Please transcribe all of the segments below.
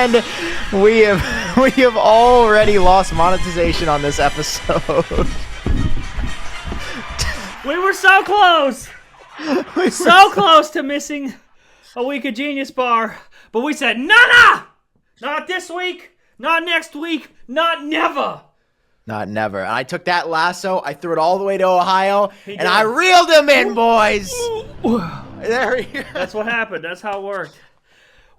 And we have already lost monetization on this episode. We were so close. So close to missing a week of Genius Bar. But we said, nah! Not this week, not next week, not never. Not never. And I took that lasso, I threw it all the way to Ohio, and I reeled him in, boys. There we go. That's what happened. That's how it worked.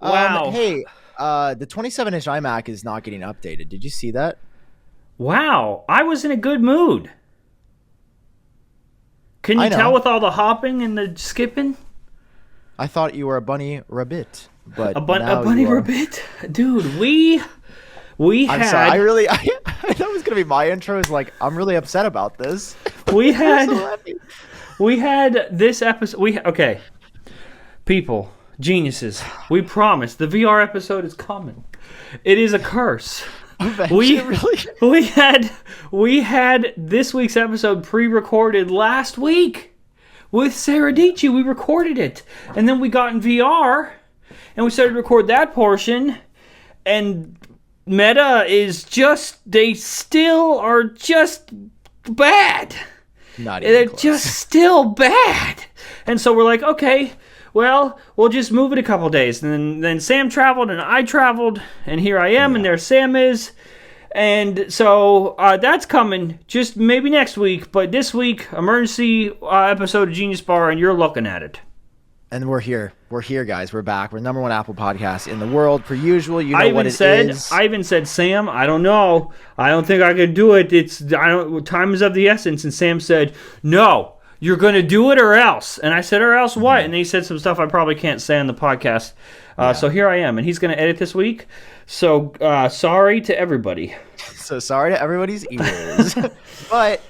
Wow. Hey, the 27-inch iMac is not getting updated. Did you see that? Wow. I was in a good mood. Can you tell with all the hopping and the skipping? I thought you were a bunny rabbit. But a bunny rabbit? Dude, we had... sorry, I thought it was going to be my intro. It's like, I'm really upset about this. We had this episode... Okay. People, geniuses, we promise the VR episode is coming. It is a curse. We had this week's episode pre-recorded last week with Sarah Dici. We recorded it, and then we got in VR, and we started to record that portion. And Meta is they still are just bad. They're close. just still bad, and so we're like, okay. Well, we'll just move it a couple days. And then Sam traveled and I traveled, and here I am, and there Sam is. And so that's coming just maybe next week. But this week, emergency episode of Genius Bar, and you're looking at it. And we're here. We're here, guys. We're back. We're #1 Apple podcast in the world, per usual. You know what it is. I even said, Sam, I don't know. I don't think I could do it. Time is of the essence. And Sam said, no. You're going to do it or else. And I said, or else what? And he said some stuff I probably can't say on the podcast. So here I am. And he's going to edit this week. So sorry to everybody. So sorry to everybody's ears. But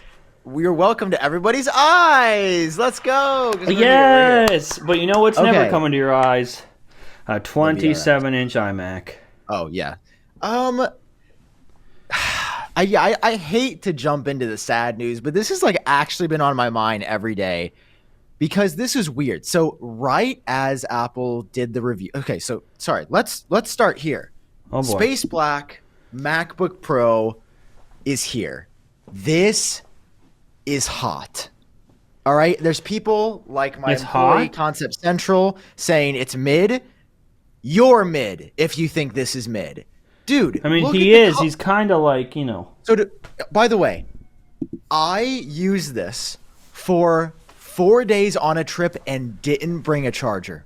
we're welcome to everybody's eyes. Let's go. Yes. But you know what's never coming to your eyes? A 27-inch iMac. Oh, yeah. I hate to jump into the sad news, but this has like actually been on my mind every day because this is weird. So right as Apple did the review, okay, so sorry, let's start here. Oh boy. Space Black MacBook Pro is here. This is hot. All right, there's people like my employee Concept Central saying it's mid. You're mid if you think this is mid. Dude, I mean, he is. He's kind of like, So, by the way, I used this for 4 days on a trip and didn't bring a charger.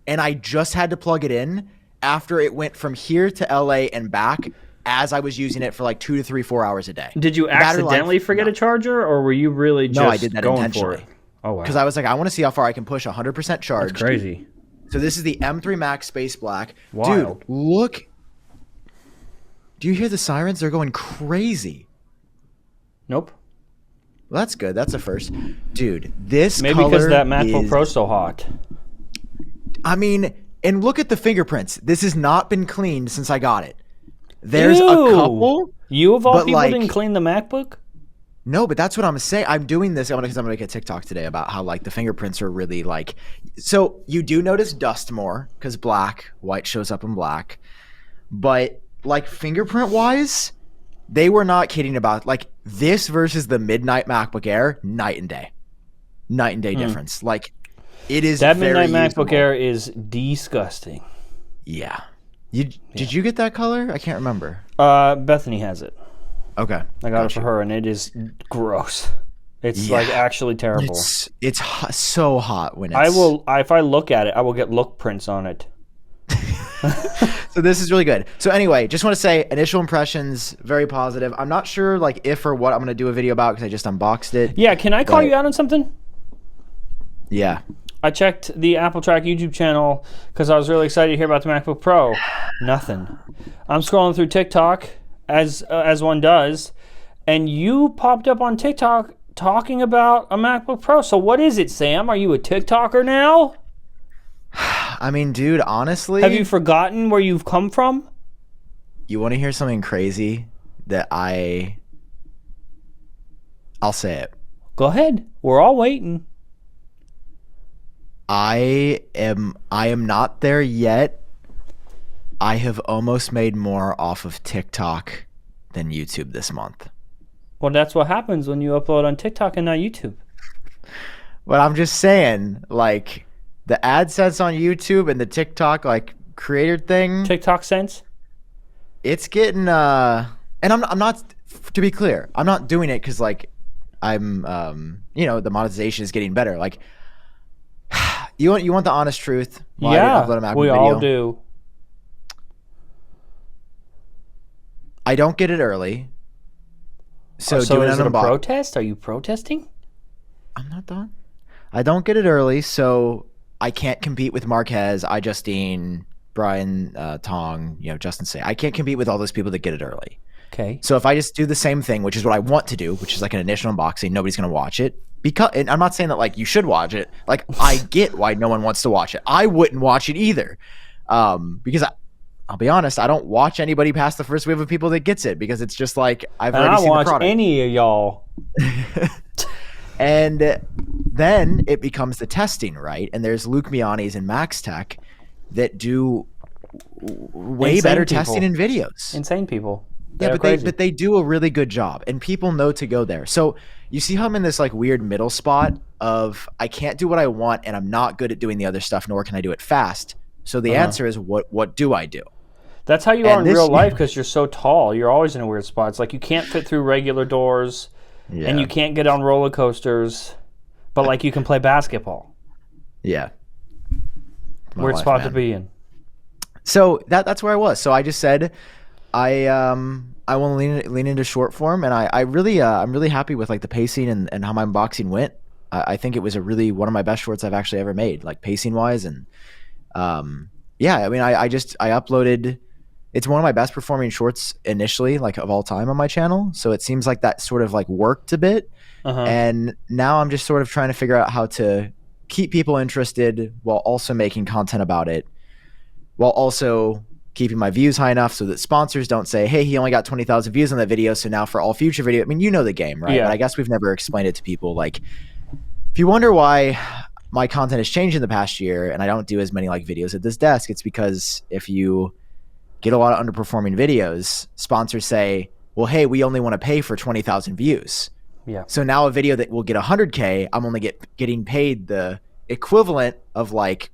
And I just had to plug it in after it went from here to LA and back as I was using it for like 2 to 3, 4 hours a day. Did you accidentally forget a charger, or were you really just I did that going intentionally. For it? Oh, wow. Because I was like, I want to see how far I can push 100% charge. That's crazy. So this is the M3 Mac Space Black. Wild. Dude, look. Do you hear the sirens? They're going crazy. Nope. Well, that's good. That's a first. Dude, this maybe color because that MacBook Pro's so hot. I mean, and look at the fingerprints. This has not been cleaned since I got it. There's a couple. You of all people didn't clean the MacBook? No, but that's what I'm saying. I'm doing this because I'm going to make a TikTok today about how like the fingerprints are really like. So you do notice dust more because white shows up in black. But like fingerprint wise, they were not kidding about like this versus the Midnight MacBook Air, night and day difference. Like it is that very Midnight usable. MacBook Air is disgusting. Yeah. Did you get that color? I can't remember. Bethany has it. Okay. I got it for her, and it is gross. It's like actually terrible. It's so hot when it's... if I look at it, I will get look prints on it. So this is really good. So anyway, just want to say initial impressions, very positive. I'm not sure like if or what I'm going to do a video about because I just unboxed it. Yeah, can I call you out on something? Yeah. I checked the Apple Track YouTube channel because I was really excited to hear about the MacBook Pro. Nothing. I'm scrolling through TikTok as one does, and you popped up on TikTok talking about a MacBook Pro. So what is it, Sam? Are you a TikToker now? I mean, dude, honestly... Have you forgotten where you've come from? You want to hear something crazy that I'll say it. Go ahead. We're all waiting. I am not there yet. I have almost made more off of TikTok than YouTube this month. Well, that's what happens when you upload on TikTok and not YouTube. But I'm just saying, like, the AdSense on YouTube and the TikTok, like, creator thing. TikTok sense? It's getting, and I'm not, to be clear, I'm not doing it because, like, I'm, the monetization is getting better. Like, you want the honest truth? Why I didn't upload a MacBook we video? all do. I don't get it early. So is doing it a unbox- protest? Are you protesting? I'm not done. I don't get it early, so I can't compete with Marquez, iJustine, Brian Tong, Justin Say. I can't compete with all those people that get it early. Okay. So if I just do the same thing, which is what I want to do, which is like an initial unboxing, nobody's going to watch it. And I'm not saying that like you should watch it. Like I get why no one wants to watch it. I wouldn't watch it either, because I'll be honest, I don't watch anybody past the first wave of people that gets it because it's just like I've already seen the product. I don't watch any of y'all. And then it becomes the testing, right? And there's Luke Miani's and Max Tech that do way better testing in videos. Insane people. Yeah, but they do a really good job, and people know to go there. So you see how I'm in this like weird middle spot of I can't do what I want, and I'm not good at doing the other stuff, nor can I do it fast. So the answer is, what do I do? That's how you are in real life because you're so tall. You're always in a weird spot. It's like you can't fit through regular doors, and you can't get on roller coasters, but like you can play basketball. Yeah. Weird spot to be in. So that's where I was. So I just said I want to lean into short form, and I'm really happy with like the pacing and how my unboxing went. I think it was one of my best shorts I've actually ever made, like pacing wise, and I mean I uploaded. It's one of my best performing shorts initially, like of all time on my channel. So it seems like that sort of like worked a bit, and now I'm just sort of trying to figure out how to keep people interested while also making content about it, while also keeping my views high enough so that sponsors don't say, hey, he only got 20,000 views on that video, so now for all future video, I mean, you know the game, right? Yeah. But I guess we've never explained it to people. Like, if you wonder why my content has changed in the past year and I don't do as many like videos at this desk, it's because if you get a lot of underperforming videos, sponsors say, well, hey, we only want to pay for 20,000 views. Yeah. So now a video that will get 100K, I'm only getting paid the equivalent of like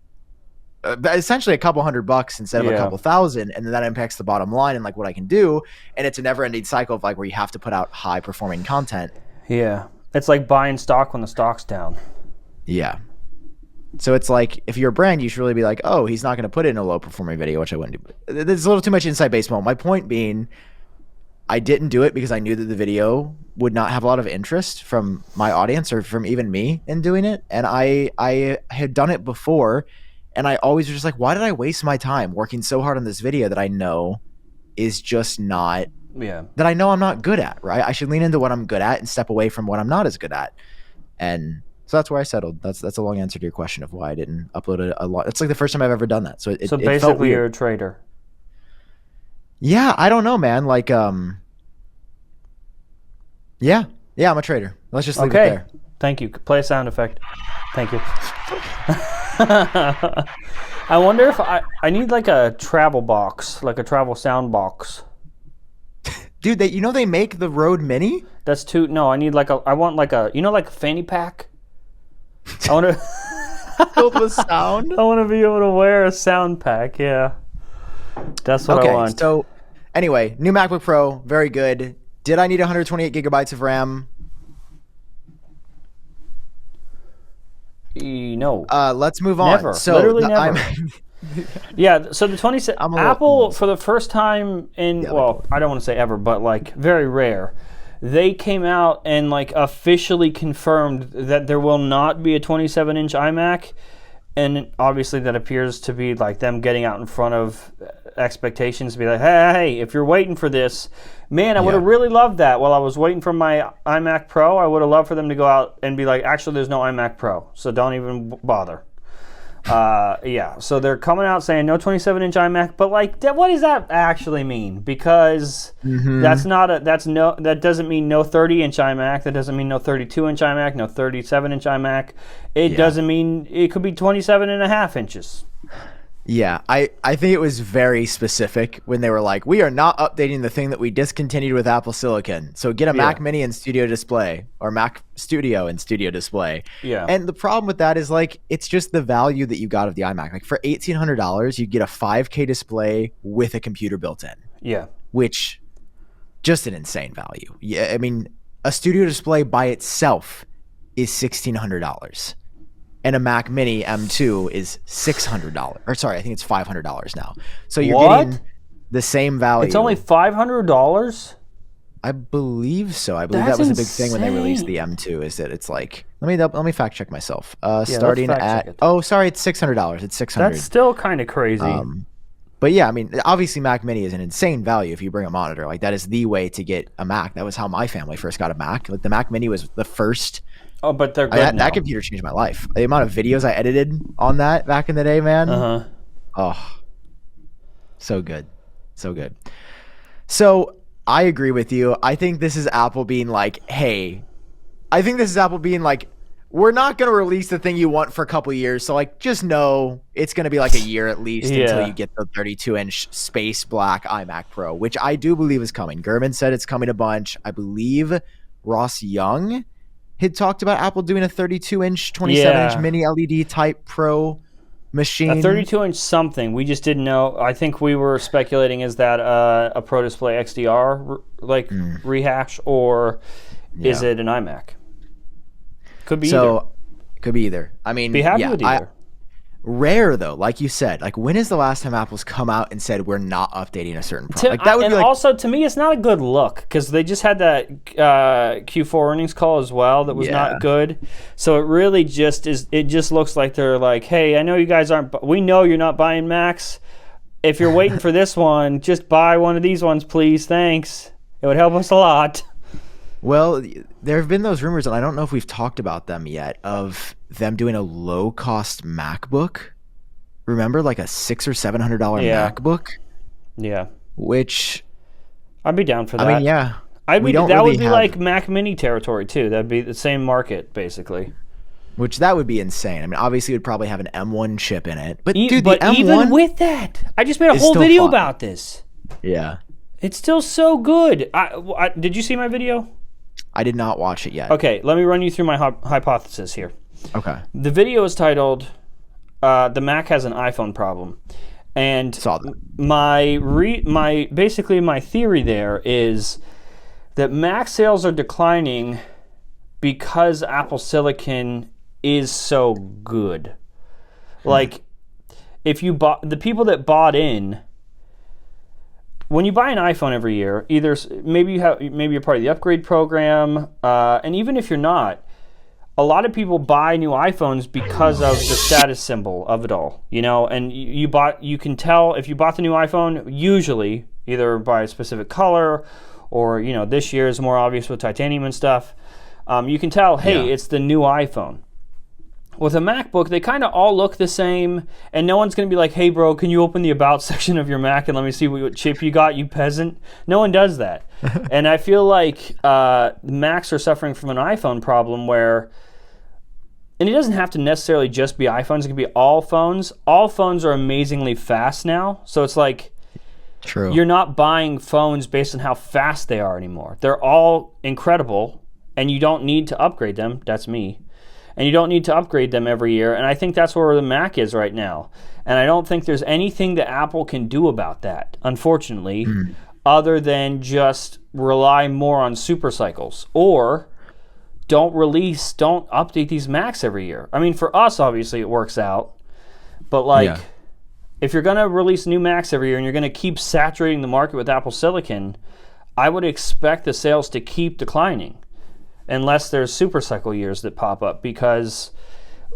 essentially a couple $100 instead of a couple thousand, and then that impacts the bottom line and like what I can do, and it's a never-ending cycle of like where you have to put out high-performing content. Yeah, it's like buying stock when the stock's down. Yeah. So it's like if you're a brand, you should really be like, oh, he's not going to put it in a low-performing video, which I wouldn't do. There's a little too much inside baseball. My point being, I didn't do it because I knew that the video would not have a lot of interest from my audience or from even me in doing it, and I had done it before. And I always was just like, why did I waste my time working so hard on this video that I know is just not, that I know I'm not good at, right? I should lean into what I'm good at and step away from what I'm not as good at. And so that's where I settled. That's a long answer to your question of why I didn't upload a lot. It's like the first time I've ever done that. So basically you're a trader. Yeah, I don't know, man. Like, yeah, I'm a trader. Let's just leave it there. Thank you. Play a sound effect. Thank you. I wonder if I need like a travel box, like a travel sound box. Dude, they make the Rode Mini? That's too. No, I want like a fanny pack. I want to filled with sound. I want to be able to wear a sound pack. Yeah, that's what I want. So anyway, new MacBook Pro, very good. Did I need 128 gigabytes of RAM? No. Let's move on. Never. So literally never. Yeah. So the 27 Apple for the first time in I don't want to say ever, but like very rare, they came out and like officially confirmed that there will not be a 27-inch iMac, and obviously that appears to be like them getting out in front of expectations to be like, hey, if you're waiting for this, man, I would have really loved that. While I was waiting for my iMac Pro, I would have loved for them to go out and be like, actually, there's no iMac Pro, so don't even bother. So they're coming out saying no 27-inch iMac, but like, what does that actually mean? Because that doesn't mean no 30-inch iMac. That doesn't mean no 32-inch iMac, no 37-inch iMac. It doesn't mean it could be 27.5 inches. Yeah, I think it was very specific when they were like, we are not updating the thing that we discontinued with Apple Silicon. So get a Mac Mini and Studio Display, or Mac Studio and Studio Display. Yeah. And the problem with that is like, it's just the value that you got of the iMac. Like for $1,800, you get a 5K display with a computer built in. Yeah. Which, just an insane value. Yeah, I mean, a Studio Display by itself is $1,600. And a Mac Mini M2 is $600. Or sorry, I think it's $500 now. So you're getting the same value. It's only $500? I believe so. I believe that was a big thing when they released the M2. Is that it's like let me fact check myself. Starting at it's $600. It's $600. That's still kind of crazy. But yeah, I mean, obviously Mac Mini is an insane value if you bring a monitor. Like that is the way to get a Mac. That was how my family first got a Mac. Like the Mac Mini was the first. Oh, but they're good now. That computer changed my life. The amount of videos I edited on that back in the day, man. Oh, so good. So good. So I agree with you. I think this is Apple being like, hey, we're not going to release the thing you want for a couple of years. So like, just know it's going to be like a year at least until you get the 32-inch space black iMac Pro, which I do believe is coming. Gurman said it's coming a bunch. I believe Ross Young had talked about Apple doing a 32-inch, 27-inch mini LED type Pro machine. A 32-inch something. We just didn't know. I think we were speculating, is that a Pro Display XDR rehash, or is it an iMac? Could be either. Could be either. I mean, be happy with either. Rare though, like you said. Like when is the last time Apple's come out and said we're not updating a certain product? Like that would and be like, also to me, it's not a good look because they just had that Q4 earnings call as well that was not good. So it really just is. It just looks like they're like, hey, I know you guys aren't. We know you're not buying Macs. If you're waiting for this one, just buy one of these ones, please. Thanks. It would help us a lot. Well, there have been those rumors, and I don't know if we've talked about them yet, of them doing a low-cost MacBook. Remember, like a $600 or $700 MacBook? Yeah. Which I'd be down for that. I mean, yeah. That would be like Mac Mini territory too. That'd be the same market basically. Which that would be insane. I mean, obviously, it would probably have an M1 chip in it, but dude, but the M1 even with that, I just made a whole video about this. Yeah. It's still so good. Did you see my video? I did not watch it yet. Okay, let me run you through my hypothesis here. Okay. The video is titled "The Mac Has an iPhone Problem," and saw that. Basically my theory there is that Mac sales are declining because Apple Silicon is so good. Like, if you bought the people that bought in. When you buy an iPhone every year, either maybe you're part of the upgrade program, and even if you're not, a lot of people buy new iPhones because of the status symbol of it all, you know. And you can tell if you bought the new iPhone, usually either by a specific color, or this year is more obvious with titanium and stuff. You can tell, hey, it's the new iPhone. With a MacBook, they kind of all look the same, and no one's going to be like, hey, bro, can you open the About section of your Mac and let me see what chip you got, you peasant? No one does that. And I feel like Macs are suffering from an iPhone problem where, and it doesn't have to necessarily just be iPhones, it can be all phones. All phones are amazingly fast now, so it's like, true. You're not buying phones based on how fast they are anymore. They're all incredible, and you don't need to upgrade them. That's me. And you don't need to upgrade them every year. And I think that's where the Mac is right now. And I don't think there's anything that Apple can do about that, unfortunately, other than just rely more on super cycles. Or don't update these Macs every year. I mean, for us, obviously, it works out. But, if you're going to release new Macs every year and you're going to keep saturating the market with Apple Silicon, I would expect the sales to keep declining. Unless there's super cycle years that pop up, because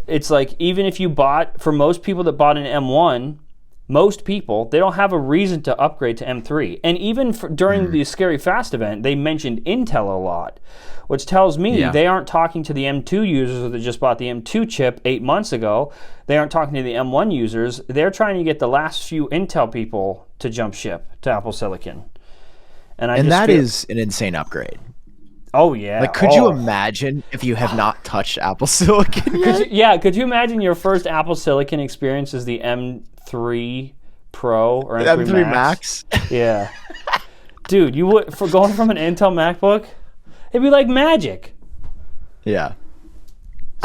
it's like, even if you for most people that bought an M1, most people, they don't have a reason to upgrade to M3. And even during the Scary Fast event, they mentioned Intel a lot, which tells me they aren't talking to the M2 users that just bought the M2 chip 8 months ago. They aren't talking to the M1 users. They're trying to get the last few Intel people to jump ship to Apple Silicon. And that is an insane upgrade. Oh yeah. Like, could you imagine if you have not touched Apple Silicon yet? Could you imagine your first Apple Silicon experience is the M3 Pro or M3, M3 Max? Yeah. Dude, you would, for going from an Intel MacBook, it'd be like magic. Yeah.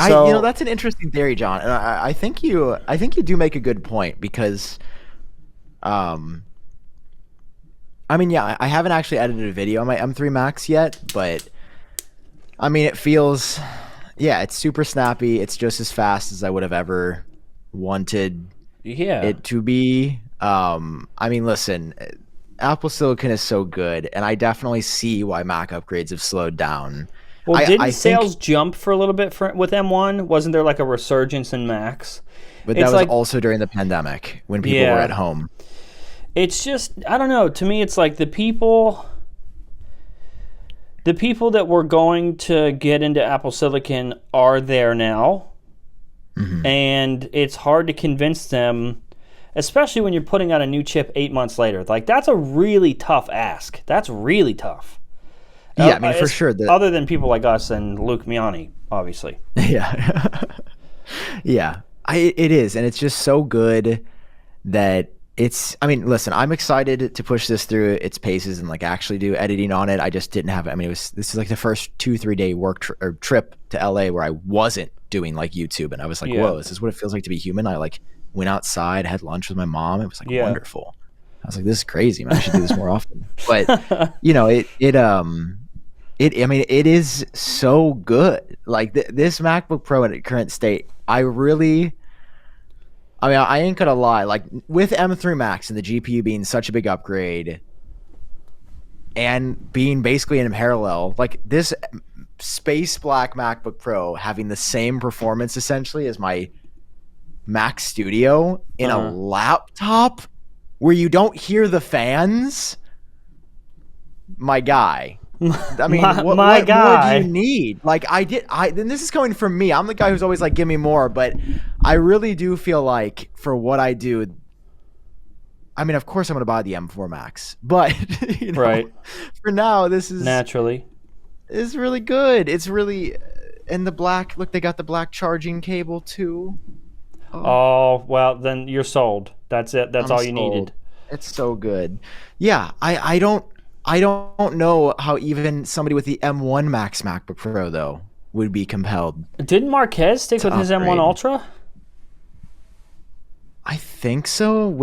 So, that's an interesting theory, John, and I think you do make a good point because, I mean, yeah, I haven't actually edited a video on my M3 Max yet, but I mean, it feels, yeah, it's super snappy. It's just as fast as I would have ever wanted it to be. I mean, listen, Apple Silicon is so good, and I definitely see why Mac upgrades have slowed down. Well, didn't sales jump for a little bit with M1? Wasn't there like a resurgence in Macs? But that was also during the pandemic when people were at home. It's just, I don't know. To me, it's like the people that were going to get into Apple Silicon are there now. Mm-hmm. And it's hard to convince them, especially when you're putting out a new chip 8 months later. Like, that's a really tough ask. That's really tough. Yeah, I mean, for sure. Other than people like us and Luke Miani, obviously. Yeah. Yeah. It is. And it's just so good that I mean, listen, I'm excited to push this through its paces and like actually do editing on it. I just didn't have it. I mean, this is like the first 2-3 day trip to LA where I wasn't doing like YouTube. And I was like, whoa, this is what it feels like to be human. I like went outside, had lunch with my mom. It was like wonderful. I was like, this is crazy, man. I should do this more often. But I mean, it is so good. Like this MacBook Pro in its current state, I ain't gonna lie. Like with M3 Max and the GPU being such a big upgrade, and being basically in parallel, like this space black MacBook Pro having the same performance essentially as my Mac Studio in a laptop where you don't hear the fans. My guy. I mean, what more do you need? Like then this is coming from me. I'm the guy who's always like, give me more, but I really do feel like for what I do, I mean, of course I'm going to buy the M4 Max, but for now, this is naturally, it's really good. It's really, and the black, look, they got the black charging cable too. Oh, well, then you're sold. That's it. That's all you needed. It's so good. Yeah. I don't know how even somebody with the M1 Max MacBook Pro, though, would be compelled. Didn't Marquez stick with his M1 Ultra? I think so,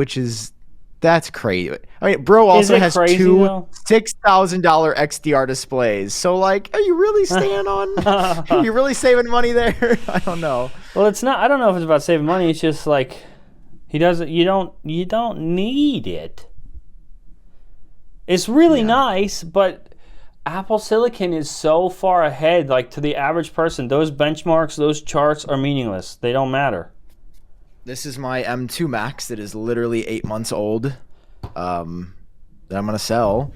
that's crazy. I mean, bro also has two $6,000 XDR displays. So, like, are you really staying on? Are you really saving money there? I don't know. Well, it's not. I don't know if it's about saving money. It's just like he doesn't. You don't need it. It's really nice, but Apple Silicon is so far ahead. Like to the average person, those benchmarks, those charts are meaningless. They don't matter. This is my M2 Max that is literally 8 months old that I'm going to sell.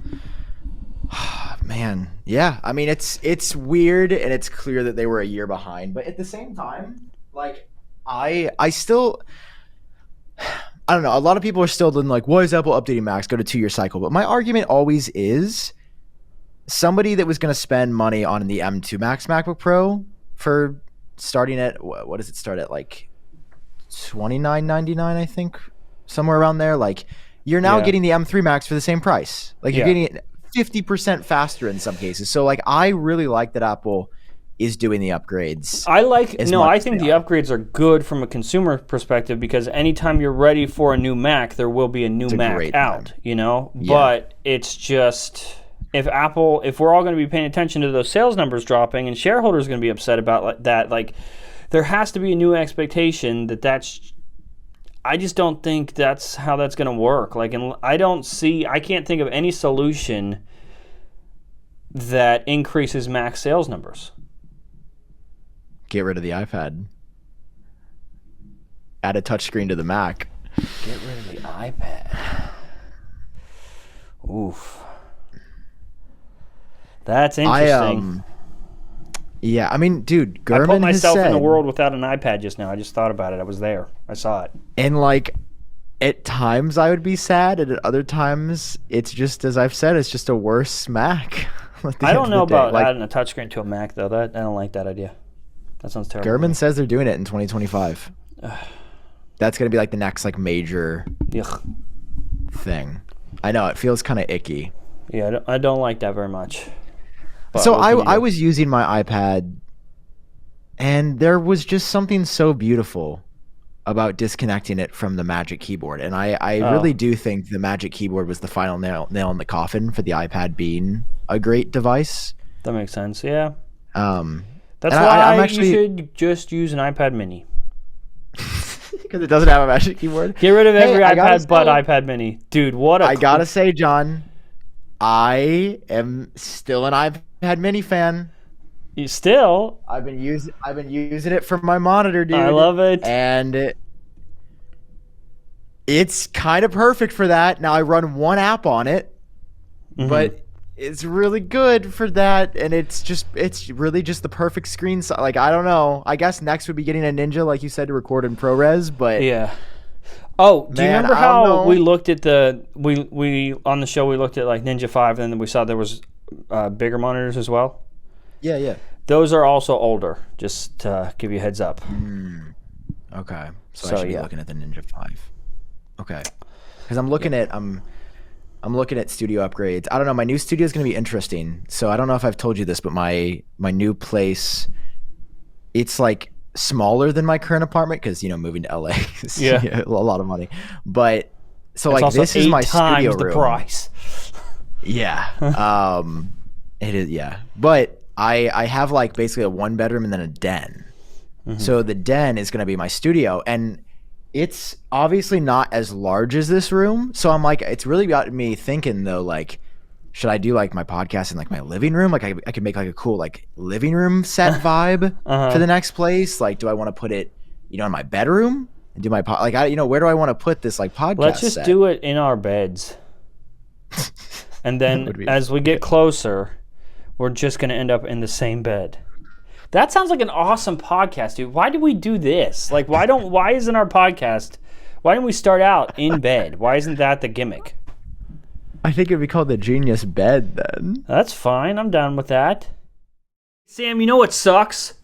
Man, yeah. I mean, it's weird, and it's clear that they were a year behind. But at the same time, like, I still... I don't know. A lot of people are still doing like, why is Apple updating Macs? Go to 2-year cycle. But my argument always is somebody that was going to spend money on the M2 Max MacBook Pro for starting at, what does it start at? Like $29.99, I think, somewhere around there. Like you're now getting the M3 Max for the same price. Like you're getting it 50% faster in some cases. So like I really like that Apple is doing the upgrades. I think the upgrades are good from a consumer perspective because anytime you're ready for a new Mac, there will be a new Mac out, you know? Yeah. But it's just, if we're all going to be paying attention to those sales numbers dropping and shareholders are going to be upset about that, like there has to be a new expectation I just don't think that's how that's going to work. Like, and I can't think of any solution that increases Mac sales numbers. Get rid of the iPad. Add a touchscreen to the Mac. Get rid of the iPad. Oof. That's interesting. Yeah, I mean, dude, Gurman I put myself in the world without an iPad just now. I just thought about it. I was there. I saw it. And like, at times I would be sad, and at other times it's just, as I've said, it's just a worse Mac. at the I end don't of know the day. about Like, adding a touchscreen to a Mac though. I don't like that idea. That sounds terrible. Gurman says they're doing it in 2025. That's gonna be like the next like major Yuck. thing. I know it feels kind of icky. Yeah, I don't like that very much. But So what can you I do? was using my iPad, and there was just something so beautiful about disconnecting it from the Magic Keyboard. And I really do think the Magic Keyboard was the final nail in the coffin for the iPad being a great device. That makes sense. Yeah. Um, That's and why I'm actually, you should just use an iPad Mini. because it doesn't have a Magic Keyboard. Get rid of every I gotta iPad but say- iPad Mini. Dude, what a I gotta say, John, I am still an iPad Mini fan. You still? I've been using it for my monitor, dude. I love it. And it's kind of perfect for that. Now I run one app on it, but it's really good for that, and it's really just the perfect screen size. Like, I don't know. I guess next would be getting a Ninja, like you said, to record in ProRes, but Yeah. Oh, do you Man, remember I don't how know. we looked at we on the show we looked at like Ninja 5 and then we saw there was bigger monitors as well? yeah. Those are also older, just to give you a heads up. Okay. So So, I should be yeah. looking at the Ninja 5. Okay. Because I'm looking at studio upgrades. I don't know. My new studio is going to be interesting. So I don't know if I've told you this, but my new place, it's like smaller than my current apartment because, moving to LA is Yeah. a lot of money. But so It's like also this is my 8 times studio the room. price. Yeah. It is. Yeah. But I have like basically a 1-bedroom and then a den. So the den is going to be my studio, and it's obviously not as large as this room. So I'm like, it's really got me thinking though, like, should I do like my podcast in like my living room? Like I could make like a cool like living room set vibe for the next place. Like, do I want to put it, in my bedroom and do my where do I want to put this like podcast? Let's just set? do it in our beds. And then would be as we get closer, we're just going to end up in the same bed. That sounds like an awesome podcast, dude. Why do we do this? Like, why isn't our podcast, why didn't we start out in bed? Why isn't that the gimmick? I think it'd be called the Genius Bed then. That's fine. I'm down with that. Sam, you know what sucks?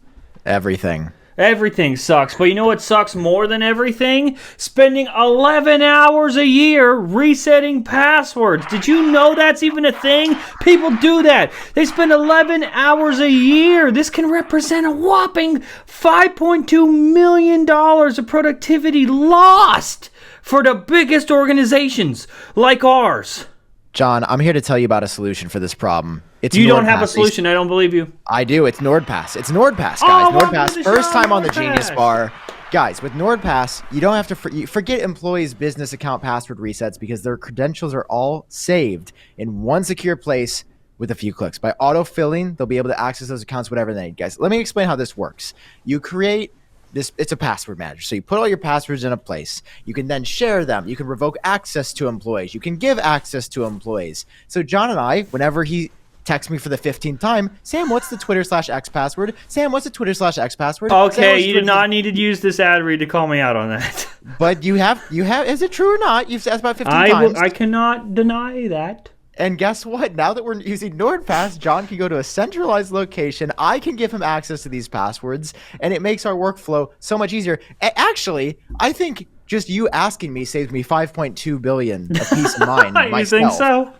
Everything. Everything sucks, but you know what sucks more than everything? Spending 11 hours a year resetting passwords. Did you know that's even a thing? People do that. They spend 11 hours a year. This can represent a whopping $5.2 million of productivity lost for the biggest organizations like ours. John, I'm here to tell you about a solution for this problem. It's You don't have a NordPass. solution. I don't believe you. I do. It's NordPass. It's NordPass, guys. Oh, welcome to NordPass. the First show, time on the NordPass. Genius Bar. Guys, with NordPass, you don't have to you forget employees' business account password resets because their credentials are all saved in one secure place with a few clicks. By auto-filling, they'll be able to access those accounts whenever they need. Guys, let me explain how this works. You create this, it's a password manager. So you put all your passwords in a place. You can then share them. You can revoke access to employees. You can give access to employees. So John and I, whenever he texts me for the 15th time, Sam, what's the Twitter/X password? Sam, what's the Twitter/X password? Sam, Okay, what's you the did not need to use this ad read to call me out on that. But you have, is it true or not? You've asked about 15 times. I cannot deny that. And guess what? Now that we're using NordPass, John can go to a centralized location. I can give him access to these passwords, and it makes our workflow so much easier. Actually, I think just you asking me saves me $5.2 billion of peace of mind. You myself. think so?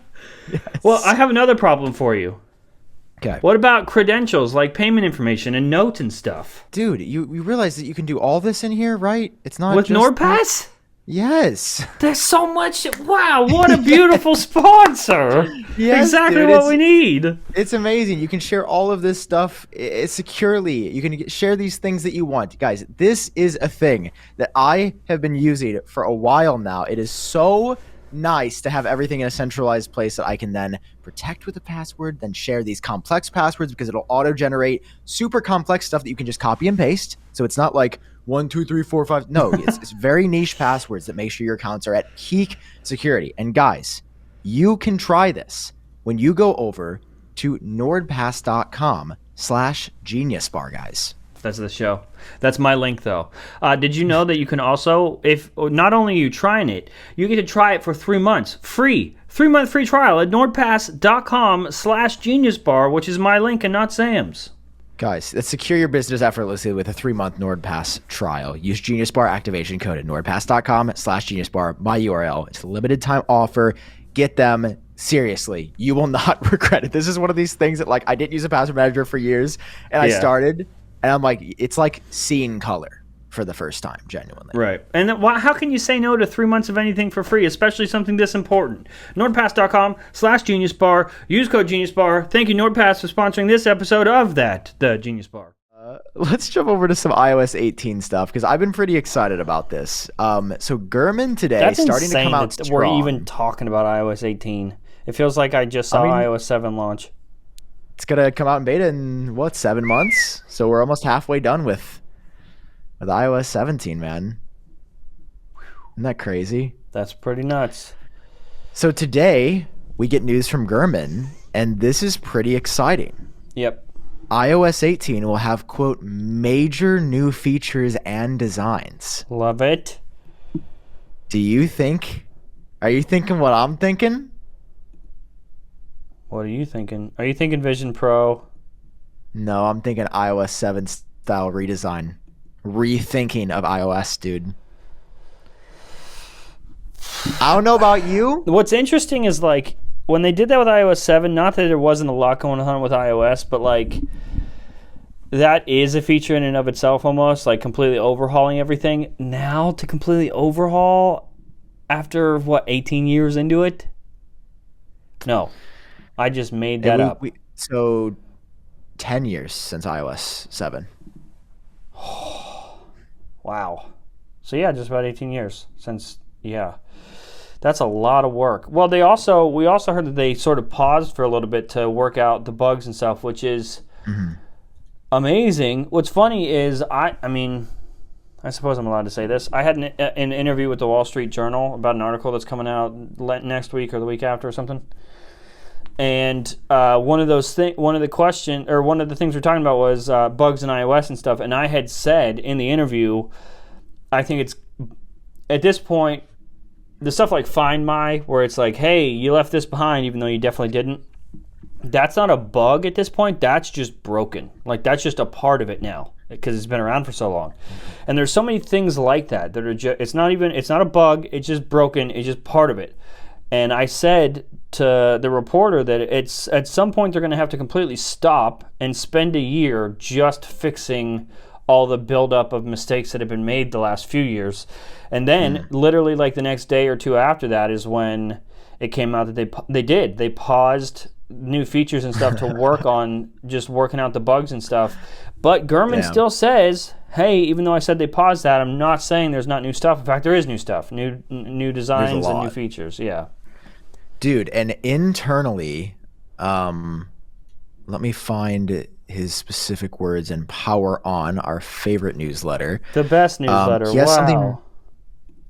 Yes. Well, I have another problem for you. Okay. What about credentials like payment information and notes and stuff? Dude, you realize that you can do all this in here, right? It's not With just NordPass? Yes. There's so much. Wow, what a beautiful sponsor. Yes, exactly dude, what we need. It's amazing. You can share all of this stuff securely. You can share these things that you want. Guys, this is a thing that I have been using for a while now. It is so nice to have everything in a centralized place that I can then protect with a password, then share these complex passwords because it'll auto-generate super complex stuff that you can just copy and paste. So it's not like 1, 2, 3, 4, 5. No, it's very niche passwords that make sure your accounts are at peak security. And guys, you can try this when you go over to nordpass.com/geniusbar, guys. That's the show. That's my link, though. Did you know that you can also, if not only are you trying it, you get to try it for 3 months free. 3-month free trial at nordpass.com/geniusbar, which is my link and not Sam's. Guys, let's secure your business effortlessly with a 3-month NordPass trial. Use Genius Bar activation code at nordpass.com/geniusbar, my URL. It's a limited time offer. Get them. Seriously, you will not regret it. This is one of these things that, like, I didn't use a password manager for years, and I started, and I'm like, it's like seeing color for the first time, genuinely. Right. And then, how can you say no to 3 months of anything for free, especially something this important? nordpass.com/geniusbar. Use code geniusbar. Thank you, NordPass, for sponsoring this episode of the Genius Bar. Let's jump over to some iOS 18 stuff, because I've been pretty excited about this. So Gurman today That's starting insane to come out that strong. we're even talking about iOS 18. It feels like I just saw iOS 7 launch. It's going to come out in beta in, 7 months? So we're almost halfway done with iOS 17, man. Isn't that crazy? That's pretty nuts. So today, we get news from Gurman, and this is pretty exciting. Yep. iOS 18 will have, quote, major new features and designs. Love it. Are you thinking what I'm thinking? What are you thinking? Are you thinking Vision Pro? No, I'm thinking iOS 7 style redesign. Rethinking of iOS, dude. I don't know about you. What's interesting is, like, when they did that with iOS 7, not that there wasn't a lot going on with iOS, but, like, that is a feature in and of itself almost, like completely overhauling everything. Now to completely overhaul after, 18 years into it? No. I just made that up. So 10 years since iOS 7. Wow. So yeah, just about 18 years since, That's a lot of work. Well, we also heard that they sort of paused for a little bit to work out the bugs and stuff, which is amazing. What's funny is, I suppose I'm allowed to say this. I had an interview with the Wall Street Journal about an article that's coming out next week or the week after or something. And one of the things we're talking about was bugs in iOS and stuff. And I had said in the interview, I think it's at this point, the stuff like Find My, where it's like, hey, you left this behind, even though you definitely didn't. That's not a bug at this point. That's just broken. Like, that's just a part of it now because it's been around for so long. And there's so many things like that are just, it's not a bug. It's just broken. It's just part of it. And I said to the reporter that it's at some point they're going to have to completely stop and spend a year just fixing all the buildup of mistakes that have been made the last few years. And then literally like the next day or two after that is when it came out that they paused new features and stuff to work on just working out the bugs and stuff. But Gurman still says, hey, even though I said they paused that, I'm not saying there's not new stuff. In fact, there is new stuff, new designs and new features. Yeah. Dude, and internally, let me find his specific words in Power On, our favorite newsletter. The best newsletter.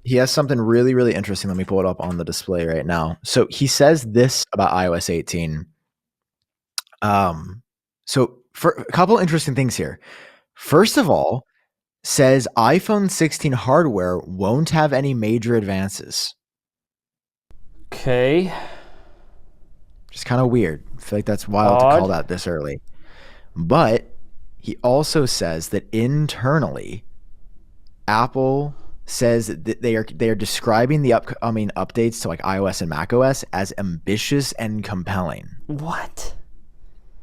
He has something really, really interesting. Let me pull it up on the display right now. So he says this about iOS 18. So for a couple interesting things here. First of all, says iPhone 16 hardware won't have any major advances. Okay. Just kind of weird. I feel like that's wild to call that this early. But he also says that internally, Apple says that they are describing the upcoming updates to like iOS and macOS as ambitious and compelling. What?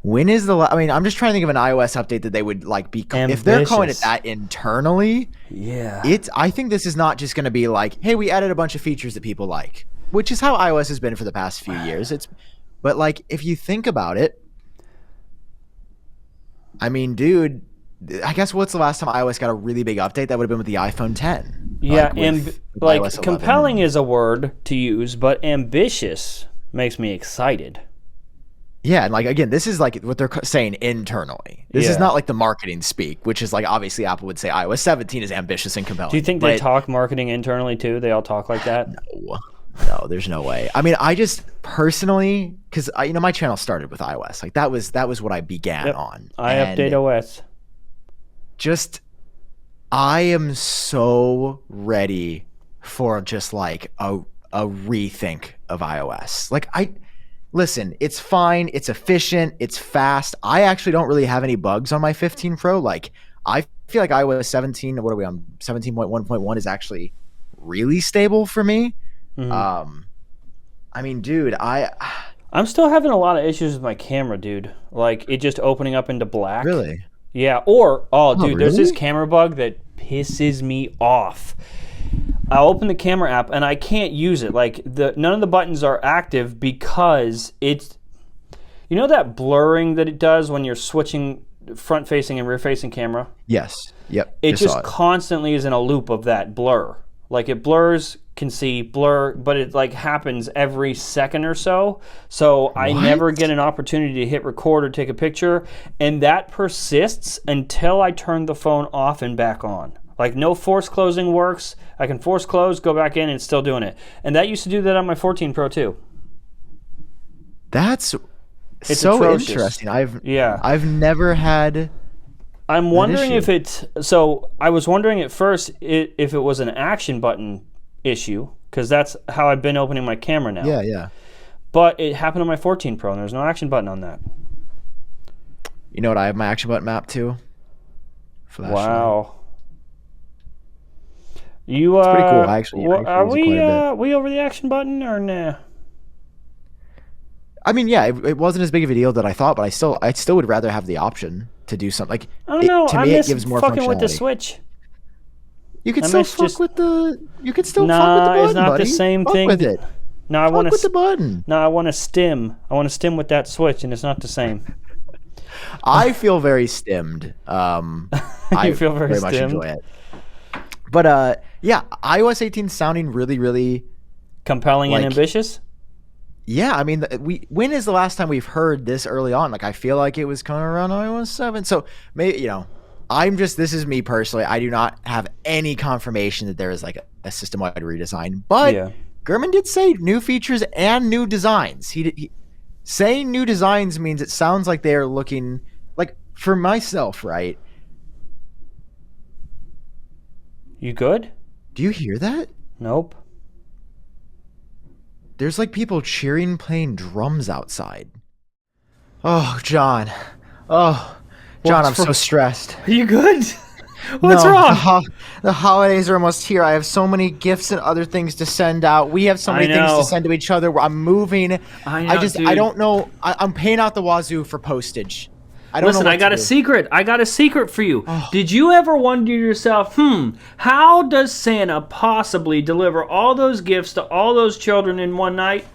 When is I'm just trying to think of an iOS update that they would like be ambitious. If they're calling it that internally. Yeah. I think this is not just going to be like, hey, we added a bunch of features that people like, which is how iOS has been for the past few years. But like if you think about it, I mean, dude, I guess what's the last time iOS got a really big update? That would have been with the iPhone 10. Yeah, compelling is a word to use, but ambitious makes me excited. Yeah, and like again, this is like what they're saying internally. This is not like the marketing speak, which is like obviously Apple would say iOS 17 is ambitious and compelling. Do you think they talk marketing internally too? They all talk like that? No, there's no way. I mean, I just personally, because my channel started with iOS. Like that was what I began on. I update OS. I am so ready for just like a rethink of iOS. Like listen, it's fine, it's efficient, it's fast. I actually don't really have any bugs on my 15 Pro. Like I feel like iOS 17, what are we on? 17.1.1 is actually really stable for me. Mm-hmm. I mean, dude, I'm still having a lot of issues with my camera, dude. Like it just opening up into black. Really? Yeah. Or dude, really? There's this camera bug that pisses me off. I'll open the camera app and I can't use it. Like none of the buttons are active because it's, you know that blurring that it does when you're switching front facing and rear facing camera? Yes. Yep. It just constantly is in a loop of that blur. Like it blurs, can see, blur, but it like happens every second or so. So I never get an opportunity to hit record or take a picture. And that persists until I turn the phone off and back on. Like no force closing works. I can force close, go back in, and it's still doing it. And that used to do that on my 14 Pro too. It's so atrocious. Interesting. I've never had. I'm wondering if it's so. I was wondering at first if it was an action button issue because that's how I've been opening my camera now. Yeah. But it happened on my 14 Pro, and there's no action button on that. You know what? I have my action button mapped to. Wow. You it's pretty cool. Actually, are we over the action button or nah? I mean, yeah, it wasn't as big of a deal that I thought, but I still would rather have the option to do something. Like I don't know. To I me, miss it gives more fucking functionality. with the Switch. You could still fuck with the. You could still fuck with the button, it's not buddy. the same fuck thing. With it. No, I want with the button. No, I want to stim. I want to stim with that Switch, and it's not the same. I feel very stimmed. You feel very much stimmed? enjoy it. But yeah, iOS 18 sounding really, really compelling and ambitious. Yeah, I mean, when is the last time we've heard this early on? Like, I feel like it was kind of around iOS 7. So maybe this is me personally. I do not have any confirmation that there is like a system-wide redesign, but Gurman did say new features and new designs. He saying new designs means it sounds like they are looking like for myself, right? You good? Do you hear that? Nope. There's like people cheering, playing drums outside. Oh, John. Oh, John, I'm so stressed. Are you good? What's wrong? The holidays are almost here. I have so many gifts and other things to send out. We have so many things to send to each other. I'm moving. I don't know. I'm paying out the wazoo for postage. Listen, I got a secret. I got a secret for you. Oh. Did you ever wonder to yourself, how does Santa possibly deliver all those gifts to all those children in one night?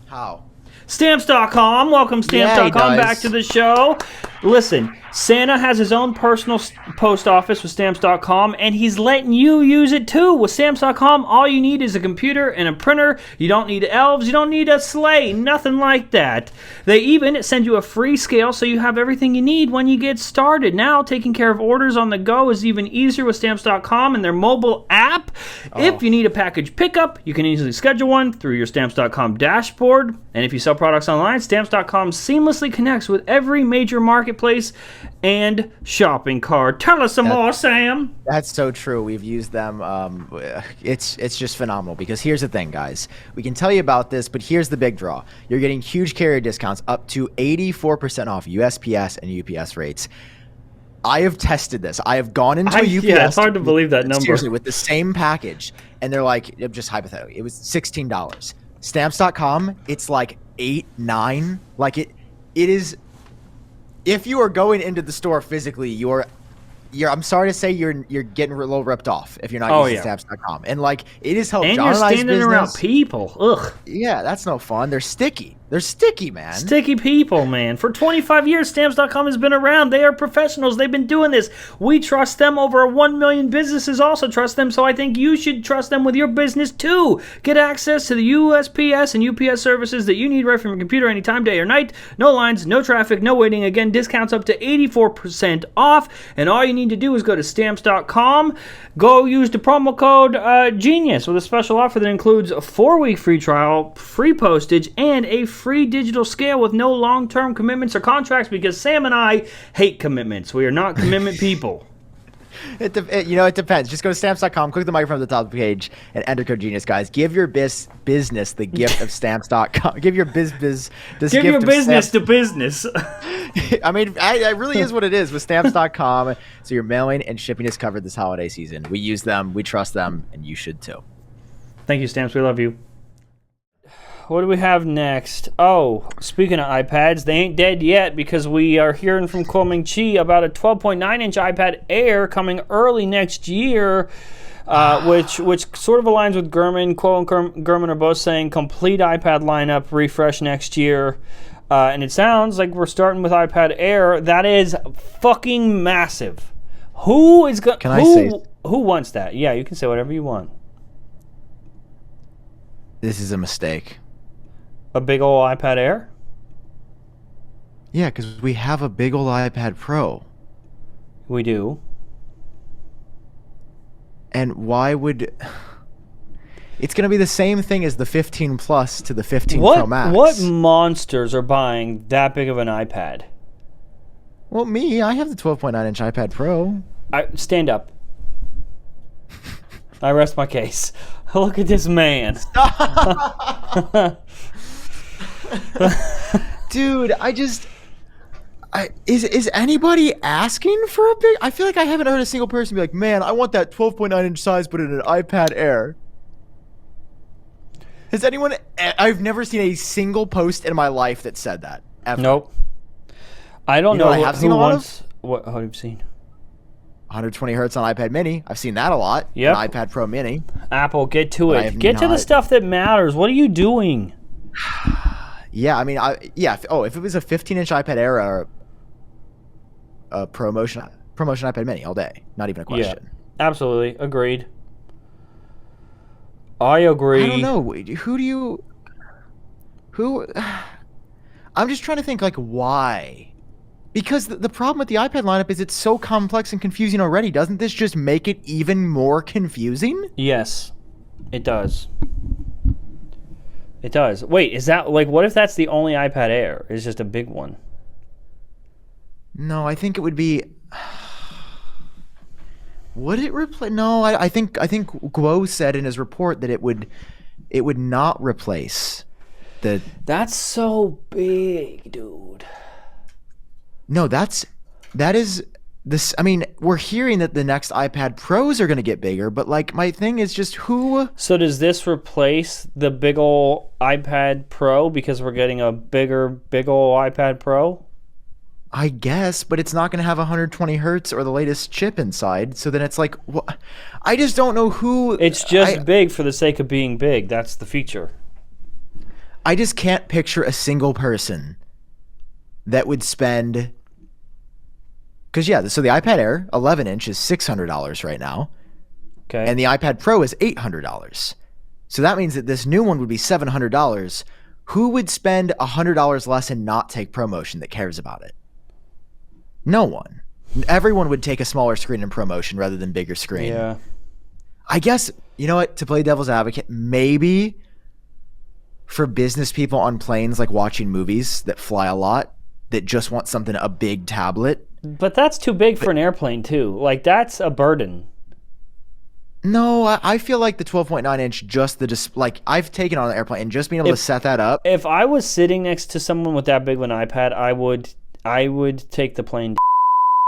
How? Stamps.com. Welcome, Stamps.com, back to the show. Listen, Santa has his own personal post office with Stamps.com, and he's letting you use it too. With Stamps.com, all you need is a computer and a printer. You don't need elves. You don't need a sleigh. Nothing like that. They even send you a free scale so you have everything you need when you get started. Now, taking care of orders on the go is even easier with Stamps.com and their mobile app. If you need a package pickup, you can easily schedule one through your Stamps.com dashboard. And if you sell products online, Stamps.com seamlessly connects with every major marketplace and shopping cart. Tell us some more, Sam. That's so true. We've used them. It's just phenomenal because here's the thing, guys. We can tell you about this, but here's the big draw. You're getting huge carrier discounts up to 84% off USPS and UPS rates. I have tested this. I have gone into a UPS. Yeah, it's hard to believe that number. Seriously, with the same package, and they're like, just hypothetically, it was $16. Stamps.com, it's like $8, $9. Like it is. If you are going into the store physically, you're I'm sorry to say you're getting a little ripped off if you're not using Stamps.com. And like it is helped. And John you're and I's standing business, around people. Ugh. Yeah, that's no fun. They're sticky. They're sticky, man. Sticky people, man. For 25 years, Stamps.com has been around. They are professionals. They've been doing this. We trust them. Over 1 million businesses also trust them, so I think you should trust them with your business too. Get access to the USPS and UPS services that you need right from your computer anytime, day or night. No lines, no traffic, no waiting. Again, discounts up to 84% off, and all you need to do is go to Stamps.com. Go use the promo code GENIUS with a special offer that includes a 4-week free trial, free postage, and a free digital scale with no long-term commitments or contracts because Sam and I hate commitments. We are not commitment people. It depends. Just go to stamps.com, click the microphone at the top of the page, and enter code Genius, guys. Give your business the gift of stamps.com. Give your Give your business to business. I mean, it really is what it is with stamps.com. So your mailing and shipping is covered this holiday season. We use them, we trust them, and you should too. Thank you, Stamps. We love you. What do we have next? Oh, speaking of iPads, they ain't dead yet because we are hearing from Kohl about a 12.9-inch iPad Air coming early next year, which sort of aligns with Gurman. Kohl and Gurman are both saying complete iPad lineup refresh next year. And it sounds like we're starting with iPad Air. That is fucking massive. Who is going? Who wants that? Yeah, you can say whatever you want. This is a mistake. A big old iPad Air? Yeah, because we have a big old iPad Pro. We do. And why would... It's going to be the same thing as the 15 Plus to the 15 Pro Max. What monsters are buying that big of an iPad? Well, me. I have the 12.9-inch iPad Pro. Stand up. I rest my case. Look at this man. Dude, is anybody asking for a big... I feel like I haven't heard a single person be like, man, I want that 12.9-inch size, but in an iPad Air. Has anyone... I've never seen a single post in my life that said that, ever. Nope. I don't know what I have seen a lot of? What have you seen? 120 hertz on iPad Mini. I've seen that a lot. Yep. An iPad Pro Mini. Apple, get to it. Get to the stuff that matters. What are you doing? Yeah, I mean, if it was a 15-inch iPad Air or a promotion iPad Mini all day, not even a question. Yeah, absolutely. Agreed. I agree. I don't know. I'm just trying to think, like, why? Because the problem with the iPad lineup is it's so complex and confusing already. Doesn't this just make it even more confusing? Yes, it does. It does. Wait, is that, like, what if that's the only iPad Air? It's just a big one. No, I think it would be... Would it replace... No, I think Guo said in his report that it would not replace the... That's so big, dude. No, that is this. I mean, we're hearing that the next iPad Pros are going to get bigger, but like my thing is just who. So does this replace the big ol' iPad Pro because we're getting a big ol' iPad Pro? I guess, but it's not going to have 120 hertz or the latest chip inside. So then it's like, I just don't know who. It's just big for the sake of being big. That's the feature. I just can't picture a single person that would spend. Because, yeah, so the iPad Air 11-inch is $600 right now. Okay. And the iPad Pro is $800. So that means that this new one would be $700. Who would spend $100 less and not take ProMotion that cares about it? No one. Everyone would take a smaller screen in ProMotion rather than bigger screen. Yeah. I guess, you know what, to play devil's advocate, maybe for business people on planes, like watching movies that fly a lot, that just want something, a big tablet. But that's too big for an airplane, too. Like, that's a burden. No, I feel like the 12.9-inch, just the like, I've taken on an airplane and just being able to set that up. If I was sitting next to someone with that big of an iPad, I would take the plane.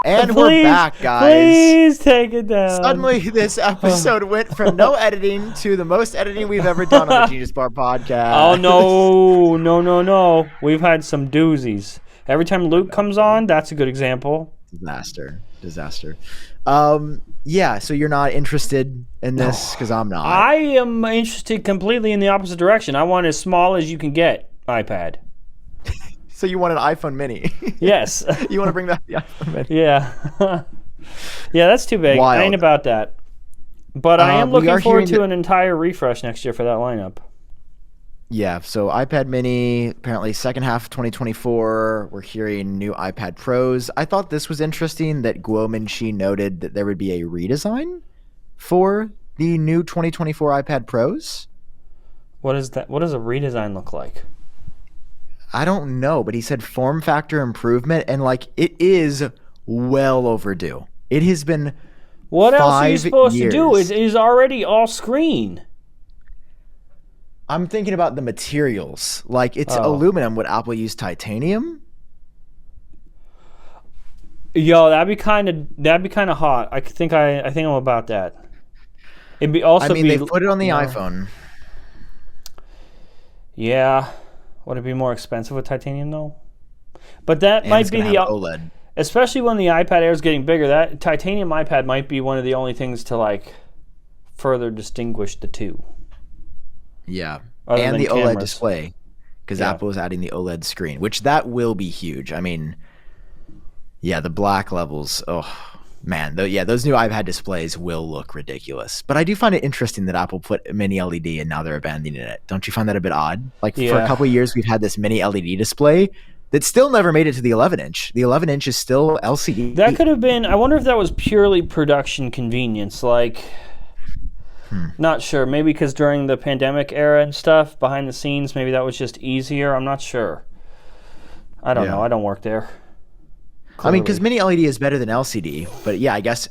And please, we're back, guys. Please take it down. Suddenly, this episode went from no editing to the most editing we've ever done on the Genius Bar podcast. Oh, no. We've had some doozies. Every time Luke comes on, that's a good example. Disaster. Yeah, so you're not interested in this because I'm not. I am interested completely in the opposite direction. I want as small as you can get iPad. So you want an iPhone mini? Yes. You want to bring back the iPhone mini? Yeah. Yeah, that's too big. Wild. I ain't about that. But I am looking forward to that... an entire refresh next year for that lineup. Yeah, so iPad mini, apparently second half of 2024, we're hearing new iPad Pros. I thought this was interesting that Guo noted that there would be a redesign for the new 2024 iPad Pros. What is that? What does a redesign look like? I don't know, but he said form factor improvement, and like it is well overdue. It has been What else are you 5 supposed to do? years. It is already all screen. I'm thinking about the materials. Like, it's Oh. aluminum. Would Apple use titanium? Yo, that'd be kind of hot. I think I'm about that. It'd be also I mean, be they've put it on the no. iPhone. Yeah. Would it be more expensive with titanium though? But that And might it's be gonna the have OLED. especially when the iPad Air is getting bigger. That titanium iPad might be one of the only things to like further distinguish the two. Yeah, Other and than the OLED cameras. display, because Yeah. Apple is adding the OLED screen, which that will be huge. I mean, yeah, the black levels. Oh man, those new iPad displays will look ridiculous. But I do find it interesting that Apple put mini LED and now they're abandoning it. Don't you find that a bit odd? Like for Yeah. a couple of years, we've had this mini LED display that still never made it to the 11 inch. The 11 inch is still LCD. That could have been. I wonder if that was purely production convenience. Like, not sure. Maybe because during the pandemic era and stuff, behind the scenes, maybe that was just easier. I'm not sure. I don't Yeah. know. I don't work there. I mean, because Clearly. mini LED is better than LCD, but yeah, I guess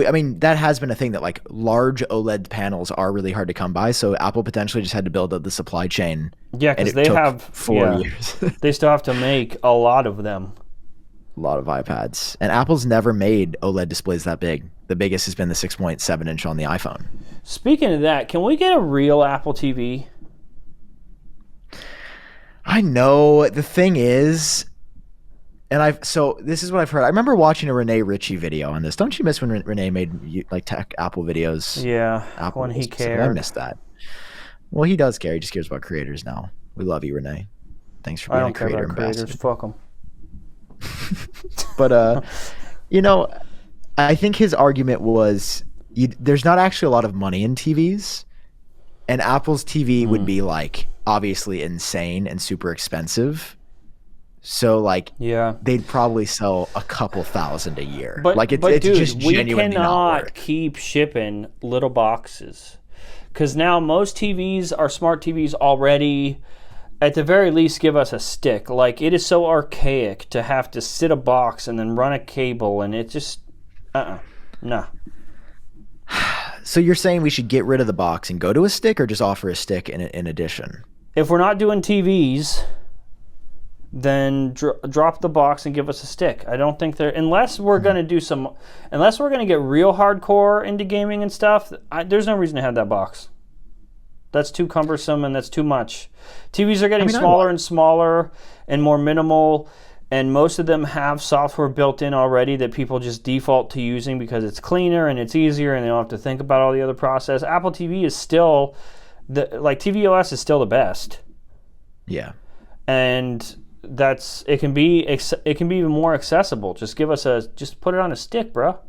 I mean that has been a thing that like large OLED panels are really hard to come by. So Apple potentially just had to build up the supply chain. Yeah, and because it they took have 4 yeah, years. they still have to make a lot of them. A lot of iPads, and Apple's never made OLED displays that big. The biggest has been the 6.7 inch on the iPhone. Speaking of that, can we get a real Apple TV? I know the thing is. So this is what I've heard. I remember watching a Renee Ritchie video on this. Don't you miss when Renee made like tech Apple videos? Yeah, Apple when he specifically? I cared. missed that. Well, he does care. He just cares about creators now. We love you, Renee. Thanks for I being a don't care creator about creators. ambassador. Fuck them. But you know, I think his argument was there's not actually a lot of money in TVs, and Apple's TV would be like obviously insane and super expensive. So like Yeah. they'd probably sell a couple thousand a year. But like it's dude, just we genuinely not cannot work. keep shipping little boxes because now most TVs are smart TVs already. At the very least, give us a stick. Like it is so archaic to have to sit a box and then run a cable, and it just nah. So you're saying we should get rid of the box and go to a stick, or just offer a stick in addition? If we're not doing TVs, then drop the box and give us a stick. I don't think unless we're going to unless we're going to get real hardcore into gaming and stuff, there's no reason to have that box. That's too cumbersome and that's too much. TVs are getting smaller and smaller and more minimal, and most of them have software built in already that people just default to using because it's cleaner and it's easier and they don't have to think about all the other process. Apple TV is still tvOS is still the best. Yeah. And it can be even more accessible. Just just put it on a stick, bro.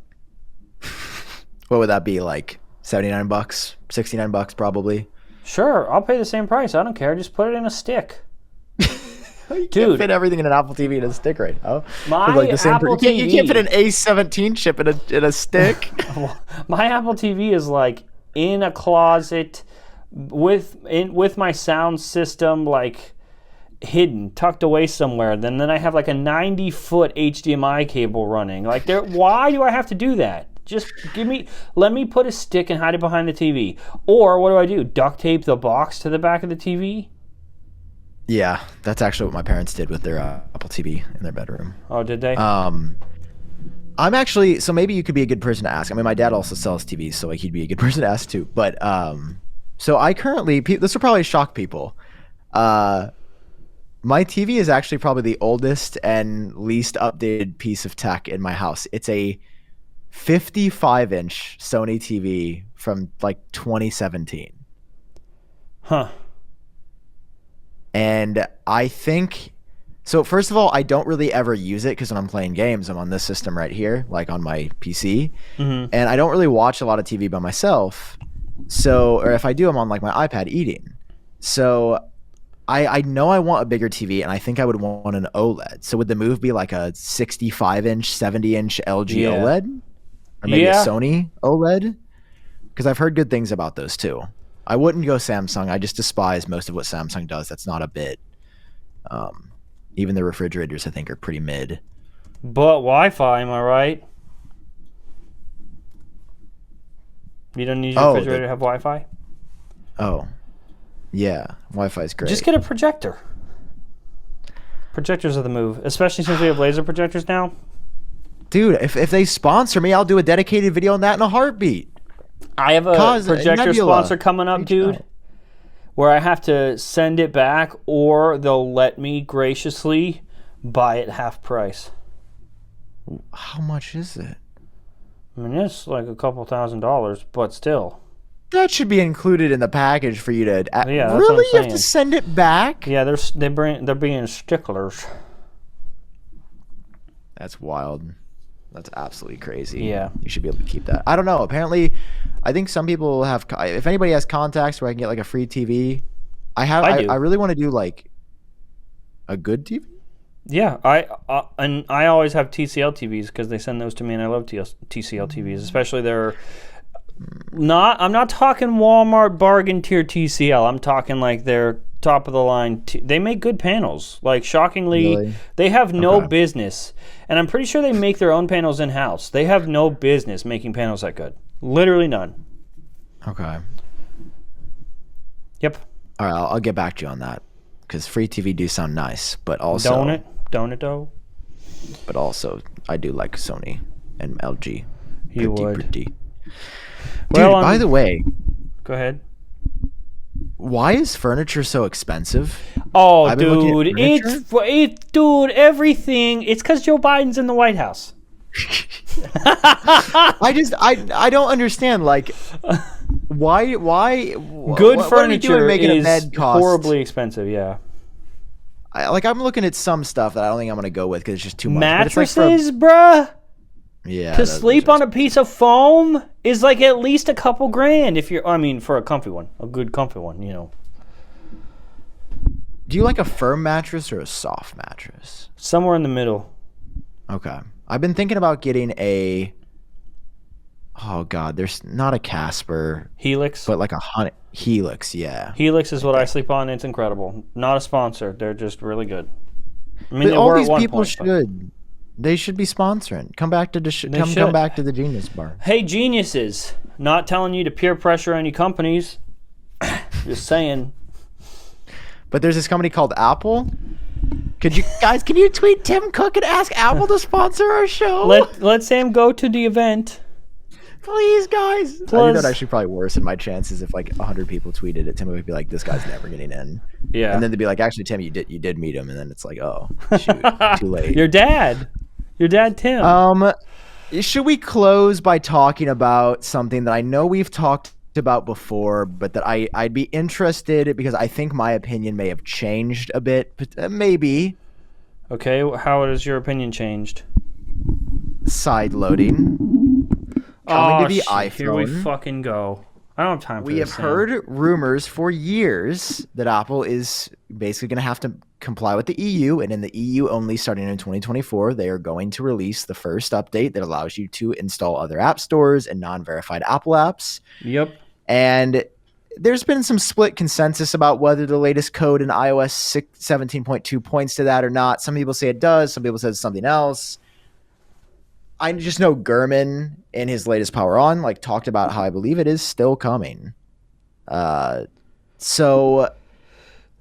What would that be, like $79, $69 probably? Sure, I'll pay the same price. I don't care. Just put it in a stick. You Dude. can't fit everything in an Apple TV in a stick right now. My With, like, the same Apple you can't TV fit an A17 chip in a stick. My Apple TV is like in a closet with my sound system like hidden, tucked away somewhere. Then I have like a 90-foot HDMI cable running. Like why do I have to do that? Just let me put a stick and hide it behind the TV. Or what do? Duct tape the box to the back of the TV? Yeah, that's actually what my parents did with their Apple TV in their bedroom. Oh, did they? I'm actually, so maybe you could be a good person to ask. I mean, my dad also sells TVs, so like he'd be a good person to ask too. But so I currently, this will probably shock people. My TV is actually probably the oldest and least updated piece of tech in my house. It's a 55-inch Sony TV from like 2017. Huh. And I think, so first of all, I don't really ever use it because when I'm playing games, I'm on this system right here, like on my PC. Mm-hmm. And I don't really watch a lot of TV by myself. So, or if I do, I'm on like my iPad eating. So I know I want a bigger TV, and I think I would want an OLED. So would the move be like a 65-inch, 70-inch LG OLED? Or maybe a Sony OLED? Because I've heard good things about those too. I wouldn't go Samsung. I just despise most of what Samsung does. That's not a bit. Even the refrigerators, I think, are pretty mid. But Wi-Fi, am I right? You don't need your Oh, refrigerator to have Wi-Fi? Oh, yeah. Wi-Fi is great. Just get a projector. Projectors are the move, especially since we have laser projectors now. Dude, if they sponsor me, I'll do a dedicated video on that in a heartbeat. I have a projector sponsor coming up, dude, where I have to send it back or they'll let me graciously buy it half price. How much is it? I mean, it's like a couple $1,000s, but still. That should be included in the package for you to. Yeah, that's really, what I'm you have to send it back. Yeah, they're being sticklers. That's wild. That's absolutely crazy. Yeah, you should be able to keep that. I don't know. Apparently, I think some people have. If anybody has contacts where I can get like a free TV, I really want to do like a good TV. Yeah, and I always have TCL TVs because they send those to me, and I love TCL TVs, especially their. I'm not talking Walmart bargain tier TCL. I'm talking like their top of the line. They make good panels. Like shockingly, Really? They have no business, and I'm pretty sure they make their own panels in house. They have no business making panels that good. Literally none. Okay. Yep. All right, I'll get back to you on that because free TV do sound nice, but also don't it though. But also, I do like Sony and LG. You would. Pretty. Well, dude, by the way, go ahead. Why is furniture so expensive? Oh, dude, dude, everything. It's because Joe Biden's in the White House. I don't understand. Like, why? Good furniture making is a bed cost horribly expensive. Yeah. I'm looking at some stuff that I don't think I'm gonna go with because it's just too much. Mattresses, bruh. Yeah. To sleep on a piece of foam is like at least a couple grand if you're. I mean, for a comfy one, a good comfy one, you know. Do you like a firm mattress or a soft mattress? Somewhere in the middle. Okay. I've been thinking about getting a. Oh God, there's not a Casper Helix, but like a Helix. Yeah. Helix is what I sleep on. It's incredible. Not a sponsor. They're just really good. I mean, but all these people should. They should be sponsoring. Come back to the come back to the Genius Bar. Hey, geniuses! Not telling you to peer pressure any companies. Just saying. But there's this company called Apple. Can you tweet Tim Cook and ask Apple to sponsor our show? Let Sam go to the event. Please, guys. I think that'd actually probably worsen my chances if like 100 people tweeted it. Tim would be like, "This guy's never getting in." Yeah. And then they'd be like, "Actually, Tim, you did meet him." And then it's like, "Oh, shoot, too late." Your dad, Tim. Should we close by talking about something that I know we've talked about before, but that I'd be interested because I think my opinion may have changed a bit, but maybe. Okay, how has your opinion changed? Side loading. Coming to the iPhone. Here we fucking go. I don't have time for this. We have heard rumors for years that Apple is basically going to have to comply with the EU, and in the EU only starting in 2024, they are going to release the first update that allows you to install other app stores and non-verified Apple apps. Yep. And there's been some split consensus about whether the latest code in iOS 17.2 points to that or not. Some people say it does. Some people say it's something else. I just know Gurman in his latest Power On talked about how I believe it is still coming. So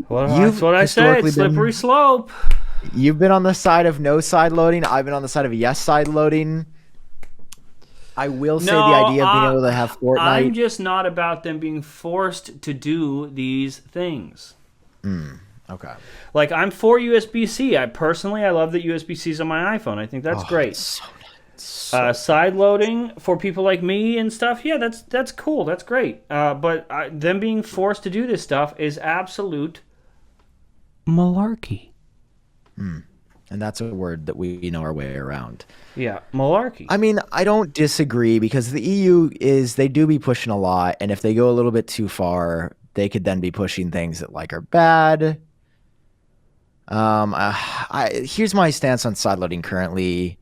that's what I said. Slippery slope. You've been on the side of no side loading. I've been on the side of yes side loading. I will say the idea of being able to have Fortnite. I'm just not about them being forced to do these things. Okay. Like, I'm for USB-C. I love that USB-C is on my iPhone. I think that's great. Side loading for people like me and stuff, yeah, that's cool. That's great. But them being forced to do this stuff is absolute malarkey. And that's a word that we know our way around. Yeah, malarkey. I mean, I don't disagree because the EU they do be pushing a lot, and if they go a little bit too far, they could then be pushing things that are bad. Here's my stance on side loading currently.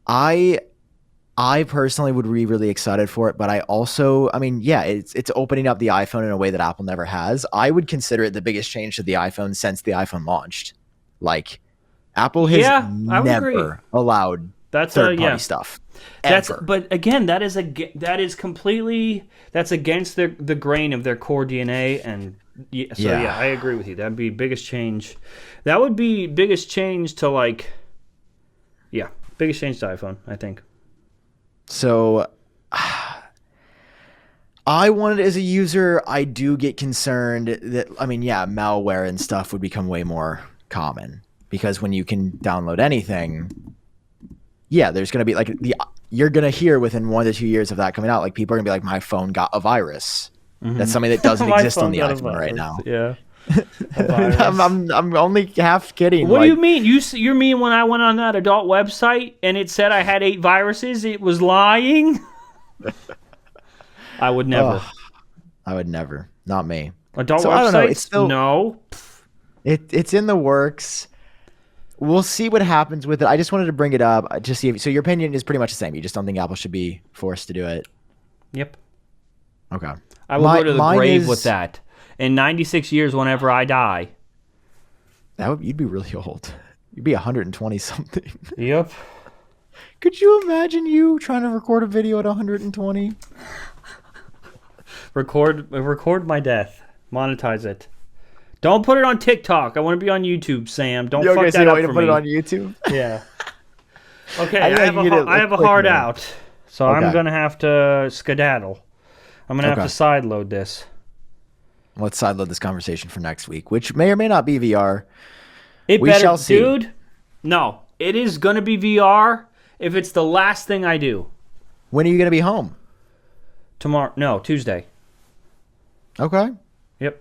I personally would be really excited for it, but I also, it's opening up the iPhone in a way that Apple never has. I would consider it the biggest change to the iPhone since the iPhone launched. Apple has never allowed That's third-party stuff. Ever. But again, that's against the grain of their core DNA, and yeah, I agree with you. That'd be biggest change. That would be biggest change to biggest change to iPhone, I think. So, I wanted as a user, I do get concerned that malware and stuff would become way more common, because when you can download anything, there's going to be you're going to hear within 1 to 2 years of that coming out, like people are going to be like, my phone got a virus. Mm-hmm. That's something that doesn't exist on the iPhone right now. Yeah. I'm only half kidding. What do you mean? You mean when I went on that adult website and it said I had 8 viruses, it was lying? I would never. I would never. Not me. Adult websites? I don't know. It's still, no. It's in the works. We'll see what happens with it. I just wanted to bring it up. Just see so your opinion is pretty much the same. You just don't think Apple should be forced to do it? Yep. Okay. I will go to the grave with that. In 96 years, whenever I die. You'd be really old. You'd be 120 something. Yep. Could you imagine you trying to record a video at 120? Record my death. Monetize it. Don't put it on TikTok. I want to be on YouTube, Sam. Don't fuck that up for me. Put it on YouTube? Yeah. Okay, I have a hard out, so okay. I'm going to have to skedaddle. I'm going to have to sideload this. Let's sideload this conversation for next week, which may or may not be VR. We shall see. Dude, no. It is going to be VR if it's the last thing I do. When are you going to be home? Tomorrow. No, Tuesday. Okay. Yep.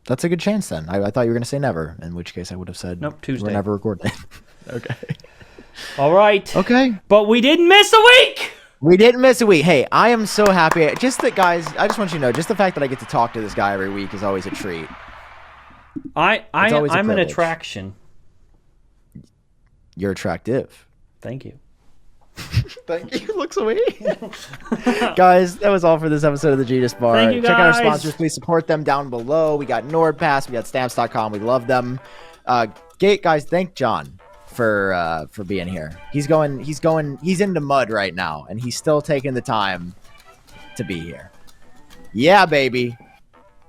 That's a good chance then. I thought you were going to say never, in which case I would have said nope, Tuesday. We're never recording. Okay. All right. Okay. But we didn't miss a week. We didn't miss a week. Hey, I am so happy. Just that, guys, I just want you to know, just the fact that I get to talk to this guy every week is always a treat. I'm an attraction. You're attractive. Thank you. Thank you. Looks away. Guys, that was all for this episode of the Genius Bar. Thank you, guys. Check out our sponsors. Please support them down below. We got NordPass. We got Stamps.com. We love them. Guys, thank John for being here. He's in the mud right now, and he's still taking the time to be here. Yeah, baby.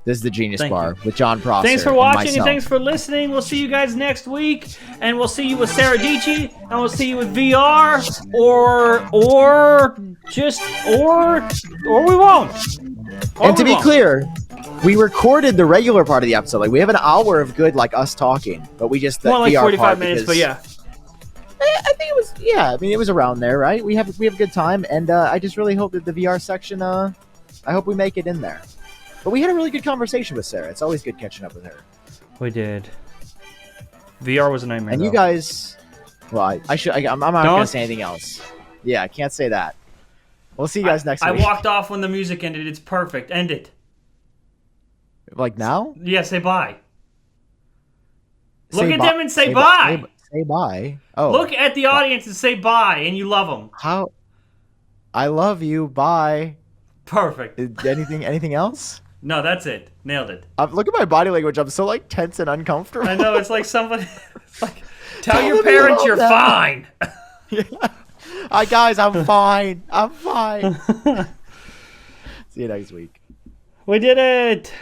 This is the Genius Bar with John Prosser. Thanks for watching and thanks for listening. We'll see you guys next week, and we'll see you with Sarah Dici, and we'll see you with VR, or we won't. And to be clear, we recorded the regular part of the episode. Like, we have an hour of good, like, us talking, but we just like VR 45 minutes, but yeah. I think it was, yeah. I mean, it was around there, right? We have a good time, and I just really hope that the VR section, I hope we make it in there. But we had a really good conversation with Sarah. It's always good catching up with her. We did. VR was a nightmare. And you guys, well, I'm not going to say anything else. Yeah, I can't say that. We'll see you guys next week. I walked off when the music ended. It's perfect. End it. Like now? Yeah, say bye. Look at them and say bye. Say bye. Oh. Look at the audience and say bye, and you love them. How? I love you. Bye. Perfect. Anything else? No, that's it. Nailed it. Look at my body language. I'm so like tense and uncomfortable. I know. It's like somebody. It's like, tell your parents you're fine. Yeah. Hi guys, I'm fine. I'm fine. See you next week. We did it.